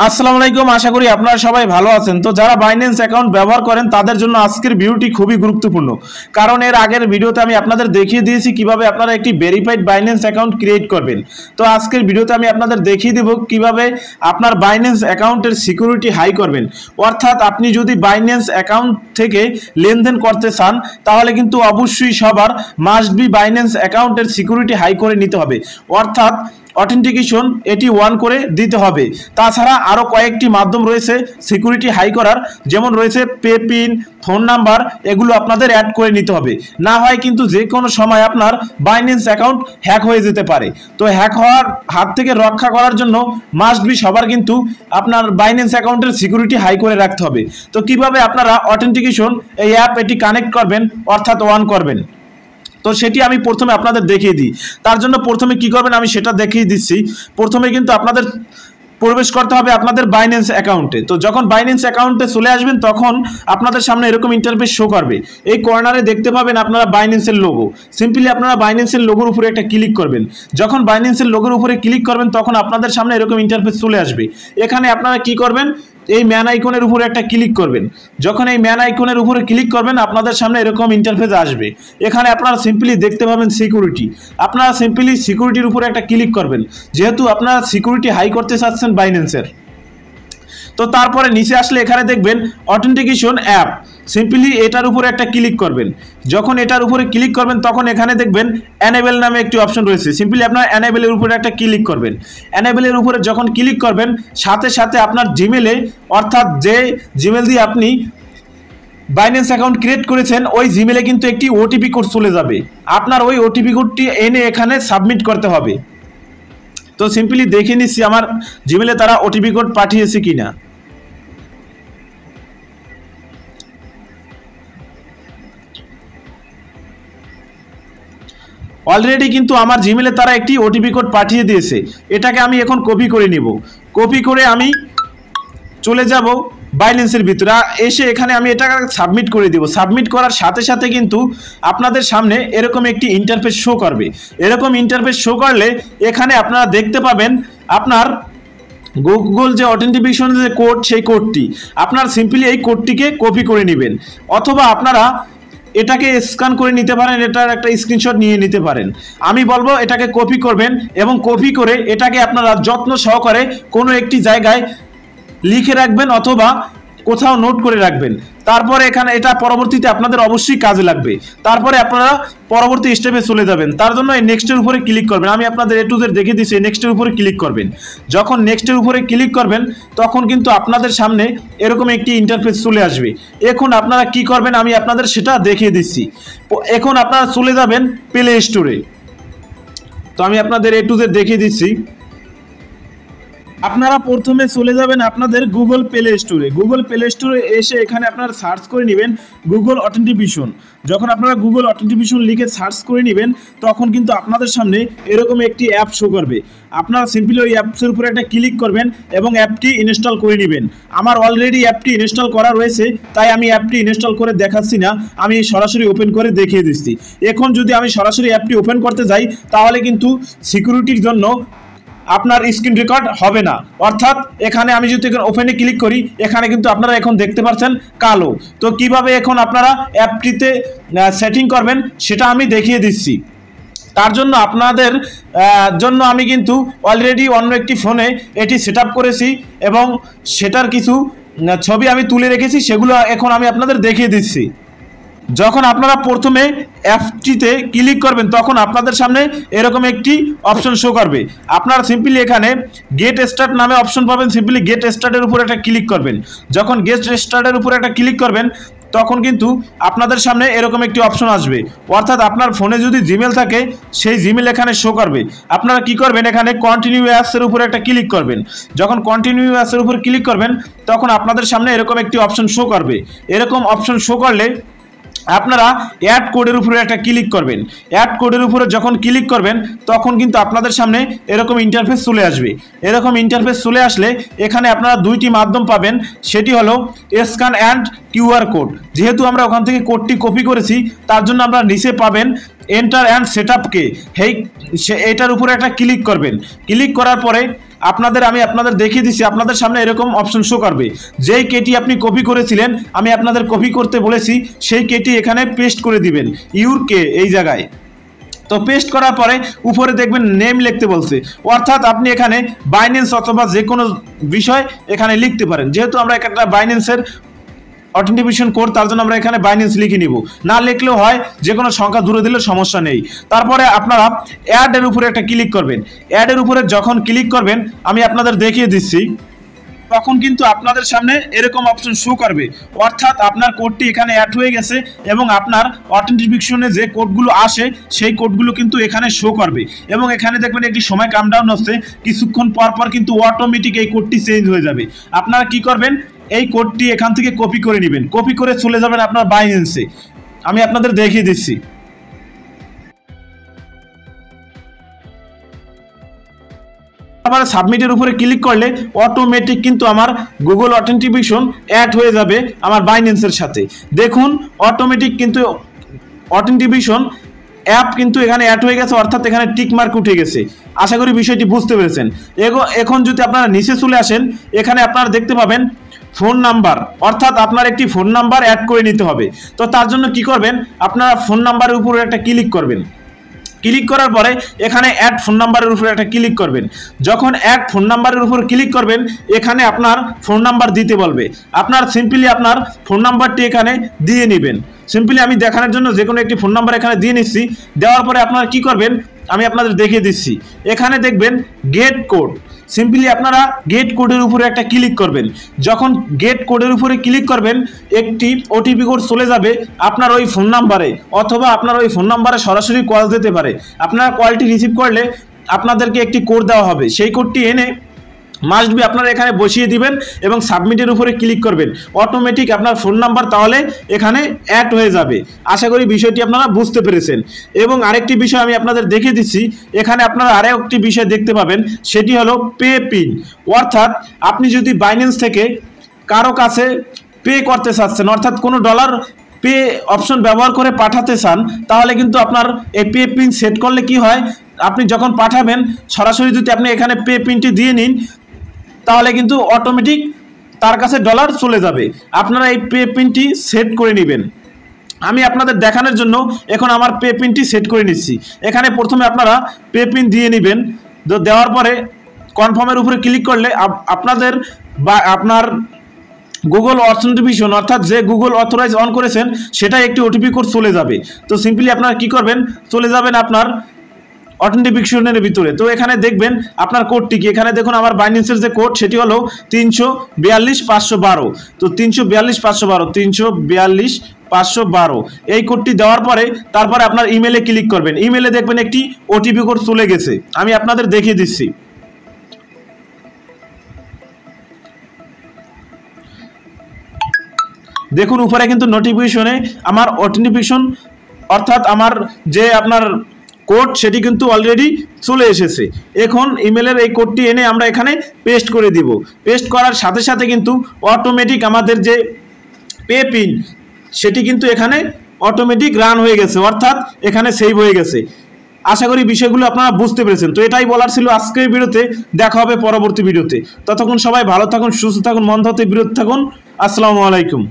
আসসালামু আলাইকুম। আশা করি আপনারা সবাই ভালো আছেন। তো যারা বাইন্যান্স অ্যাকাউন্ট ব্যবহার করেন তাদের জন্য আজকের ভিডিওটি খুবই গুরুত্বপূর্ণ, কারণ এর আগের ভিডিওতে আমি আপনাদের দেখিয়ে দিয়েছি কিভাবে আপনারা একটি ভেরিফাইড বাইন্যান্স অ্যাকাউন্ট ক্রিয়েট করবেন। তো আজকের ভিডিওতে আমি আপনাদের দেখিয়ে দেব কিভাবে আপনার বাইন্যান্স অ্যাকাউন্টের সিকিউরিটি হাই করবেন। অর্থাৎ আপনি যদি বাইন্যান্স অ্যাকাউন্ট থেকে লেনদেন করতে চান তাহলে কিন্তু অবশ্যই সবার মাস্ট বি বাইন্যান্স অ্যাকাউন্টের সিকিউরিটি হাই করে নিতে হবে, অর্থাৎ অথেন্টিকেশন এটি অন করে দিতে হবে। তাছাড়া আরও কয়েকটি মাধ্যম রয়েছে সিকিউরিটি হাই করার, যেমন রয়েছে পে পিন, ফোন নাম্বার, এগুলো আপনাদের অ্যাড করে নিতে হবে। না হয় কিন্তু যে কোনো সময় আপনার বাইন্যান্স অ্যাকাউন্ট হ্যাক হয়ে যেতে পারে। তো হ্যাক হওয়ার হাত থেকে রক্ষা করার জন্য মাস্ট বি সবার কিন্তু আপনার বাইন্যান্স অ্যাকাউন্টের সিকিউরিটি হাই করে রাখতে হবে। তো কিভাবে আপনারা অথেন্টিকেশন এই অ্যাপ এটি কানেক্ট করবেন অর্থাৎ অন করবেন, তো সেটি আমি প্রথমে আপনাদের দেখিয়ে দিই। তার জন্য প্রথমে কি করবেন আমি সেটা দেখিয়ে দিচ্ছি। প্রথমে কিন্তু আপনাদের প্রবেশ করতে হবে আপনাদের বাইন্যান্স অ্যাকাউন্টে। তো যখন বাইন্যান্স অ্যাকাউন্টে চলে আসবেন তখন আপনাদের সামনে এরকম ইন্টারফেস শো করবে। এই কর্নারে দেখতে পাবেন আপনারা বাইন্যান্সের লোগো। সিম্পলি আপনারা বাইন্যান্সের লোগোর উপরে একটা ক্লিক করবেন। যখন বাইন্যান্সের লোগোর উপরে ক্লিক করবেন তখন আপনাদের সামনে এরকম ইন্টারফেস চলে আসবে। এখানে আপনারা কি করবেন, এই ম্যান আইকনের উপরে একটা ক্লিক করবেন। যখন এই ম্যান আইকনের উপরে ক্লিক করবেন আপনাদের সামনে এরকম ইন্টারফেস আসবে। এখানে আপনারা সিম্পলি দেখতে পাবেন সিকিউরিটি। আপনারা সিম্পলি সিকিউরিটির উপরে একটা ক্লিক করবেন, যেহেতু আপনারা সিকিউরিটি হাই করতে চাচ্ছেন বাইন্যান্সের। তো তারপরে নিচে আসলে এখানে দেখবেন অথেন্টিকেশন অ্যাপ, সিম্পলি এটার উপরে একটা ক্লিক করবেন। যখন এটার উপরে ক্লিক করবেন তখন এখানে দেখবেন অ্যানেবেল নামে একটি অপশন রয়েছে। সিম্পলি আপনার অ্যানেবেলের উপরে একটা ক্লিক করবেন। অ্যানেবেলের উপরে যখন ক্লিক করবেন সাথে সাথে আপনার জিমেলে, অর্থাৎ যে জিমেল দিয়ে আপনি বাইন্যান্স অ্যাকাউন্ট ক্রিয়েট করেছেন ওই জিমেলে কিন্তু একটি ওটিপি কোড চলে যাবে। আপনার ওই ওটিপি কোডটি এনে এখানে সাবমিট করতে হবে। তো সিম্পলি দেখে নিচ্ছি আমার জিমেলে তারা ওটিপি কোড পাঠিয়েছে কিনা। অলরেডি কিন্তু আমার জিমেলে তারা একটি ওটিপি কোড পাঠিয়ে দিয়েছে। এটাকে আমি এখন কপি করে নিব। কপি করে আমি চলে যাব বাইন্যান্সের ভিতরে, এসে এখানে আমি এটা সাবমিট করে দিব। সাবমিট করার সাথে সাথে কিন্তু আপনাদের সামনে এরকম একটি ইন্টারফেস শো করবে। এরকম ইন্টারফেস শো করলে এখানে আপনারা দেখতে পাবেন আপনার গুগল যে অথেন্টিকেশনের যে কোড, সেই কোডটি আপনার সিম্পলি এই কোডটিকে কপি করে নেবেন, অথবা আপনারা এটাকে স্ক্যান করে নিতে পারেন, এটার একটা স্ক্রিনশট নিয়ে নিতে পারেন। আমি বলবো এটাকে কপি করবেন এবং কপি করে এটাকে আপনারা যত্ন সহকারে কোনো একটি জায়গায় লিখে রাখবেন অথবা কোথাও নোট করে রাখবেন। তারপরে এখানে এটা পরবর্তীতে আপনাদের অবশ্যই কাজে লাগবে। তারপরে আপনারা পরবর্তী স্টেপে চলে যাবেন। তার জন্য এই নেক্সটের উপরে ক্লিক করবেন। আমি আপনাদের এ টু জেড দেখে দিচ্ছি। নেক্সটের উপরে ক্লিক করবেন। যখন নেক্সটের উপরে ক্লিক করবেন তখন কিন্তু আপনাদের সামনে এরকম একটি ইন্টারফেস চলে আসবে। এখন আপনারা কি করবেন আমি আপনাদের সেটা দেখিয়ে দিচ্ছি। এখন আপনারা চলে যাবেন প্লে স্টোরে। তো আমি আপনাদের এ টু জেড দেখিয়ে দিচ্ছি। আপনারা প্রথমে চলে যাবেন আপনাদের গুগল প্লে স্টোরে। গুগল প্লে স্টোরে এসে এখানে আপনারা সার্চ করে নেবেন গুগল অথেন্টিকেশন। যখন আপনারা গুগল অথেন্টিকেশন লিখে সার্চ করে নেবেন তখন কিন্তু আপনাদের সামনে এরকম একটি অ্যাপ শো করবে। আপনারা সিম্পলি ওই অ্যাপসের উপরে একটা ক্লিক করবেন এবং অ্যাপটি ইনস্টল করে নেবেন। আমার অলরেডি অ্যাপটি ইনস্টল করা রয়েছে, তাই আমি অ্যাপটি ইনস্টল করে দেখাচ্ছি না, আমি সরাসরি ওপেন করে দেখিয়ে দিচ্ছি। এখন যদি আমি সরাসরি অ্যাপটি ওপেন করতে যাই তাহলে কিন্তু সিকিউরিটির জন্য আপনার স্ক্রিন রেকর্ড হবে না। অর্থাৎ এখানে আমি যদি এখন ওপেনে ক্লিক করি এখানে কিন্তু আপনারা এখন দেখতে পাচ্ছেন কালো। তো কিভাবে এখন আপনারা অ্যাপটিতে সেটিং করবেন সেটা আমি দেখিয়ে দিচ্ছি। তার জন্য আপনাদের জন্য আমি কিন্তু অলরেডি অন্য একটি ফোনে এটি সেট আপ করেছি এবং সেটার কিছু ছবি আমি তুলে রেখেছি, সেগুলো এখন আমি আপনাদের দেখিয়ে দিচ্ছি। যখন আপনারা প্রথমে অ্যাপটিতে ক্লিক করবেন তখন আপনাদের সামনে এরকম একটি অপশন শো করবে। আপনারা সিম্পলি এখানে গেট স্টার্ট নামে অপশন পাবেন। সিম্পলি গেট স্টার্টের উপর একটা ক্লিক করবেন। যখন গেট স্টার্টের উপর একটা ক্লিক করবেন তখন কিন্তু আপনাদের সামনে এরকম একটি অপশন আসবে, অর্থাৎ আপনার ফোনে যদি জিমেল থাকে সেই জিমেল এখানে শো করবে। আপনারা কি করবেন এখানে কন্টিনিউ অ্যাপসের উপর একটা ক্লিক করবেন। যখন কন্টিনিউ অ্যাপসের উপর ক্লিক করবেন তখন আপনাদের সামনে এরকম একটি অপশন শো করবে। এরকম অপশন শো করলে আপনারা অ্যাড কোডের উপরে একটা ক্লিক করবেন। অ্যাড কোডের উপরে যখন ক্লিক করবেন তখন কিন্তু আপনাদের সামনে এরকম ইন্টারফেস চলে আসবে। এরকম ইন্টারফেস চলে আসলে এখানে আপনারা দুইটি মাধ্যম পাবেন, সেটি হলো স্ক্যান অ্যান্ড কিউআর কোড। যেহেতু আমরা ওখান থেকে কোডটি কপি করেছি তার জন্য আমরা নিচে পাবেন এন্টার অ্যান্ড সেটআপকে। এটার উপরে একটা ক্লিক করবেন। ক্লিক করার পরে আমি আপনাদের দেখিয়ে দিচ্ছি, আপনাদের সামনে এরকম অপশন শো করবে। যেই কেটি আপনি কপি করেছিলেন, আমি আপনাদের কপি করতে বলেছি, সেই কেটি এখানে পেস্ট করে দিবেন, ইউর কে এই জায়গায়। তো পেস্ট করার পরে উপরে দেখবেন নেম লিখতে বলছে, অর্থাৎ আপনি এখানে বাইন্যান্স অথবা যে কোনো বিষয় এখানে লিখতে পারেন। যেহেতু আমরা একটা বাইন্যান্সের অথেন্টিকেশন কোড, তার জন্য আমরা এখানে বাইন্যান্স লিখে নিব, না লিখলেও হয়, যে কোনো সংখ্যা দূরে দিলে সমস্যা নেই। তারপরে আপনারা অ্যাডের উপরে একটা ক্লিক করবেন। অ্যাডের উপরে যখন ক্লিক করবেন, আমি আপনাদের দেখিয়ে দিচ্ছি, তখন কিন্তু আপনাদের সামনে এরকম অপশন শো করবে, অর্থাৎ আপনার কোডটি এখানে অ্যাড হয়ে গেছে এবং আপনার অথেন্টিকেশনে যে কোডগুলো আসে সেই কোডগুলো কিন্তু এখানে শো করবে। এবং এখানে দেখবেন একটি সময় কামডাউন হচ্ছে, কিছুক্ষণ পর পর কিন্তু অটোমেটিক এই কোডটি চেঞ্জ হয়ে যাবে। আপনারা কি করবেন, এই কোডটি এখান থেকে কপি করে নেবেন, কপি করে চলে যাবেন আপনার বাইন্যান্সে। আমি আপনাদের দেখিয়ে দিচ্ছি। তারপরে সাবমিটের উপরে ক্লিক করলে অটোমেটিক কিন্তু আমার গুগল অথেন্টিকেশন অ্যাড হয়ে যাবে আমার বাইন্যান্সের সাথে। দেখুন অটোমেটিক কিন্তু অথেন্টিকেশন অ্যাপ কিন্তু এখানে অ্যাড হয়ে গেছে, অর্থাৎ এখানে টিক মার্ক উঠে গেছে। আশা করি বিষয়টি বুঝতে পেরেছেন। এখন যদি আপনারা নিচে চলে আসেন, এখানে আপনারা দেখতে পাবেন ফোন নাম্বার, অর্থাৎ আপনার একটি ফোন নাম্বার অ্যাড করে নিতে হবে। তো তার জন্য কি করবেন, আপনারা ফোন নাম্বারের উপরে একটা ক্লিক করবেন। ক্লিক করার পরে এখানে অ্যাড ফোন নাম্বারের উপরে একটা ক্লিক করবেন। যখন অ্যাড ফোন নাম্বারের উপর ক্লিক করবেন, এখানে আপনার ফোন নাম্বার দিতে বলবে। আপনার সিম্পলি আপনার ফোন নাম্বারটি এখানে দিয়ে নেবেন। সিম্পলি আমি দেখানোর জন্য যে কোনো একটি ফোন নাম্বার এখানে দিয়ে নিচ্ছি। দেওয়ার পরে আপনারা কি করবেন, আমি আপনাদের দেখিয়ে দিচ্ছি। এখানে দেখবেন গেট কোড, সিম্পলি আপনারা গেট কোডের উপরে একটা ক্লিক করবেন। যখন গেট কোডের উপরে ক্লিক করবেন, একটি ওটিপি কোড চলে যাবে আপনার ওই ফোন নাম্বারে, অথবা আপনার ওই ফোন নাম্বারে সরাসরি কল যেতে পারে। আপনারা কলটি রিসিভ করলে আপনাদেরকে একটি কোড দেওয়া হবে, সেই কোডটি এনে মাস্ট বি আপনারা এখানে বসিয়ে দিবেন এবং সাবমিটের উপরে ক্লিক করবেন। অটোমেটিক আপনার ফোন নাম্বার তাহলে এখানে অ্যাড হয়ে যাবে। আশা করি বিষয়টি আপনারা বুঝতে পেরেছেন। এবং আরেকটি বিষয় আমি আপনাদের দেখিয়ে দিচ্ছি, এখানে আপনারা আরেকটি বিষয় দেখতে পাবেন, সেটি হলো পে পিন। অর্থাৎ আপনি যদি বাইন্যান্স থেকে কারো কাছে পে করতে চাচ্ছেন, অর্থাৎ কোনো ডলার পে অপশন ব্যবহার করে পাঠাতে চান, তাহলে কিন্তু আপনার এই পে পিন সেট করলে কি হয়, আপনি যখন পাঠাবেন সরাসরি যদি আপনি এখানে পে পিনটি দিয়ে নিন, তাহলে কিন্তু অটোমেটিক তার কাছে ডলার চলে যাবে। আপনারা এই পে পিনটি সেট করে নেবেন। আমি আপনাদের দেখানোর জন্য এখন আমার পে পিনটি সেট করে নিচ্ছি। এখানে প্রথমে আপনারা পে পিন দিয়ে নেবেন। দেওয়ার পরে কনফার্মের উপরে ক্লিক করলে আপনাদের বা আপনার গুগল অথেন্টিকেশন, অর্থাৎ যে গুগল অথরাইজ অন করেছেন সেটা একটি ওটিপি কোড চলে যাবে। তো সিম্পলি আপনারা কি করবেন, চলে যাবেন আপনার অথেন্টিকেশনের ভিতরে। তো এখানে দেখবেন আপনার কোডটি কি, এখানে দেখুন আমার বাইন্যান্সের যে কোড সেটি হলো 342,512। তো 342,512 342,512 এই কোডটি দেওয়ার পরে তারপরে আপনার ইমেলে ক্লিক করবেন। ইমেলে দেখবেন একটি ওটিপি কোড চলে গেছে, আমি আপনাদের দেখিয়ে দিচ্ছি। দেখুন উপরে কিন্তু নোটিফিকেশনে আমার অথেন্টিকেশন, অর্থাৎ আমার যে আপনার কোড সেটি কিন্তু অলরেডি চলে এসেছে। এখন ইমেলের এই কোডটি এনে আমরা এখানে পেস্ট করে দিব। পেস্ট করার সাথে সাথে কিন্তু অটোমেটিক আমাদের যে পে পিন সেটি কিন্তু এখানে অটোমেটিক রান হয়ে গেছে, অর্থাৎ এখানে সেভ হয়ে গেছে। আশা করি বিষয়গুলো আপনারা বুঝতে পেরেছেন। তো এটাই বলার ছিল আজকের ভিডিওতে। দেখা হবে পরবর্তী ভিডিওতে। ততক্ষণ সবাই ভালো থাকুন, সুস্থ থাকুন, মন হতে বিরত থাকুন। আসসালামু আলাইকুম।